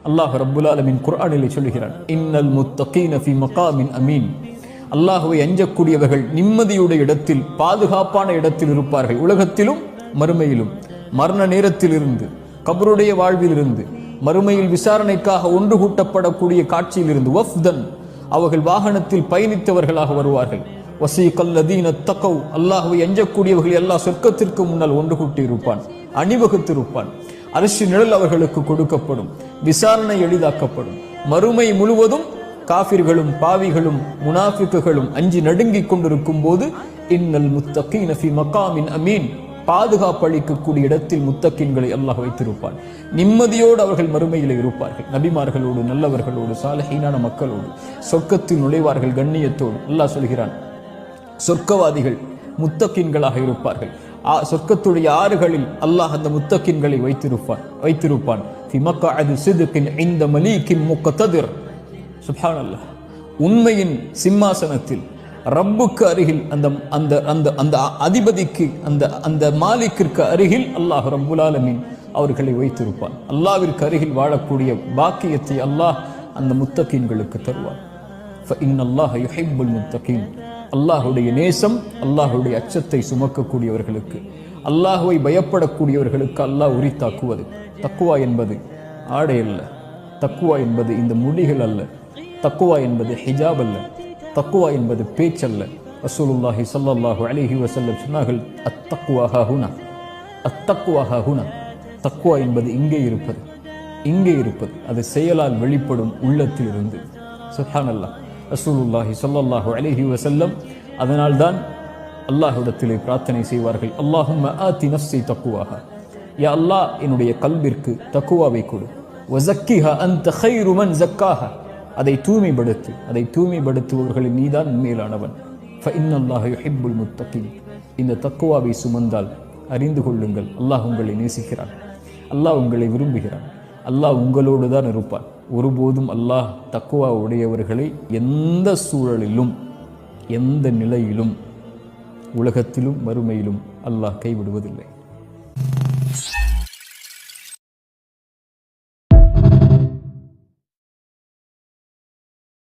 அல்லாஹ் ரப்புல் ஆலமீன் குர்ஆனிலே சொல்கிறான், இன்னல் முத்தகீன ஃபீ மகாமின் அமீன். அல்லாஹ்வை அஞ்சக்கூடியவர்கள் நிம்மதியுடைய இடத்தில், பாதுகாப்பான இடத்தில் இருப்பார்கள். உலகத்திலும் மறுமையிலும், மரண நேரத்திலிருந்து, கபருடைய வாழ்விலிருந்து, மறுமையில் விசாரணைக்காக ஒன்று கூட்டப்படக்கூடிய காட்சியிலிருந்து, வஃப்தன் அவர்கள் வாகனத்தில் பயணித்தவர்களாக வருவார்கள். வஸீகல்லதீன தகவ் அல்லாஹ்வை அஞ்சக்கூடியவர்கள் அல்லாஹ் சொர்க்கத்திற்கு முன்னால் ஒன்று கூட்டி இருப்பான், அணிவகுத்திருப்பான். அரிசி நிழல் அவர்களுக்கு கொடுக்கப்படும், விசாரணை எளிதாக்கப்படும். மறுமை முழுவதும் காஃபிர்களும் பாவிகளும் முனாஃபிக்குகளும் அஞ்சி நடுங்கிக் கொண்டிருக்கும் போது இன்னல் முத்தகீன ஃபீ மகாமின் அமீன், பாதுகாப்பு அளிக்கக்கூடிய இடத்தில் முத்தகீன்களை அல்லாஹ் வைத்திருப்பான். நிம்மதியோடு அவர்கள் மறுமையில் இருப்பார்கள். நபிமார்களோடு, நல்லவர்களோடு, சாலிஹீனான மக்களோடு சொர்க்கத்தில் நுழைவார்கள் கண்ணியத்தோடு. அல்லாஹ் சொல்கிறான், சொர்க்கவாதிகள் முத்தகீன்களாக இருப்பார்கள். சொர்க்கத்துடைய ஆறுகளில் அல்லாஹ் அந்த முத்தகீன்களை வைத்திருப்பான். ஃபி மக்அதி சித்கின் இன்த மலீகின் முக்ததிர். சுப்ஹானல்லாஹ். உண்மையின் சிம்மாசனத்தில் ரப்புக்கு அருகில், அந்த அந்த அந்த அந்த அதிபதிக்கு, அந்த அந்த மாலிக்கிற்கு அருகில் அல்லாஹ் ரப்புல் ஆலமீன் அவர்களை வைத்திருப்பான். அல்லாஹ்விற்கு அருகில் வாழக்கூடிய பாக்கியத்தை அல்லாஹ் அந்த முத்தகீன்களுக்கு தருவான். ஃபஇன்னல்லாஹ யுஹிப்புல் முத்தகீன். அல்லாஹுடைய நேசம், அல்லாஹுடைய அச்சத்தை சுமக்கக்கூடியவர்களுக்கு, அல்லாஹுவை பயப்படக்கூடியவர்களுக்கு அல்லாஹ் உரித்தாக்குவது. தக்குவா என்பது ஆடை அல்ல, தக்குவா என்பது இந்த முடிகள் அல்ல, தக்குவா என்பது ஹிஜாப் அல்ல, தக்குவா என்பது பேச்சல்ல. ரசூலுல்லாஹி ஸல்லல்லாஹு அலைஹி வஸல்லம் சொன்னார்கள், அத்தக்வா ஹுனா, அத்தக்வா ஹுனா. தக்குவா என்பது இங்கே இருப்பது, இங்கே இருப்பது, அது செயலால் வெளிப்படும் உள்ளத்தில் இருந்து. சுப்ஹானல்லாஹ். ரசூலுல்லாஹி ஸல்லல்லாஹு அலைஹி வஸல்லம் அதனால்தான் அல்லாஹ்விடத்திலே பிரார்த்தனை செய்வார்கள், அல்லாஹும்ம ஆதி நஃப்ஸி தக்வாஹா, யா அல்லாஹ் என்னுடைய கல்பிற்கு தக்குவாவை கொடு. வஸக்கிஹா அன்த கைரு மன் ஸக்காஹா, அதை தூய்மைப்படுத்து, அதை தூய்மைப்படுத்துபவர்களில் நீதான் மேலானவன். ஃபஇன்னல்லாஹ யுஹிப்புல் முத்தகீன். இந்த தக்குவாவை சுமந்தால் அறிந்து கொள்ளுங்கள், அல்லாஹ் உங்களை நேசிக்கிறான், அல்லாஹ் உங்களை விரும்புகிறான், அல்லாஹ் உங்களோடு தான் இருப்பான். ஒருபோதும் அல்லாஹ் தக்குவா உடையவர்களை எந்த சூழலிலும், எந்த நிலையிலும், உலகத்திலும் மறுமையிலும் அல்லாஹ் கைவிடுவதில்லை.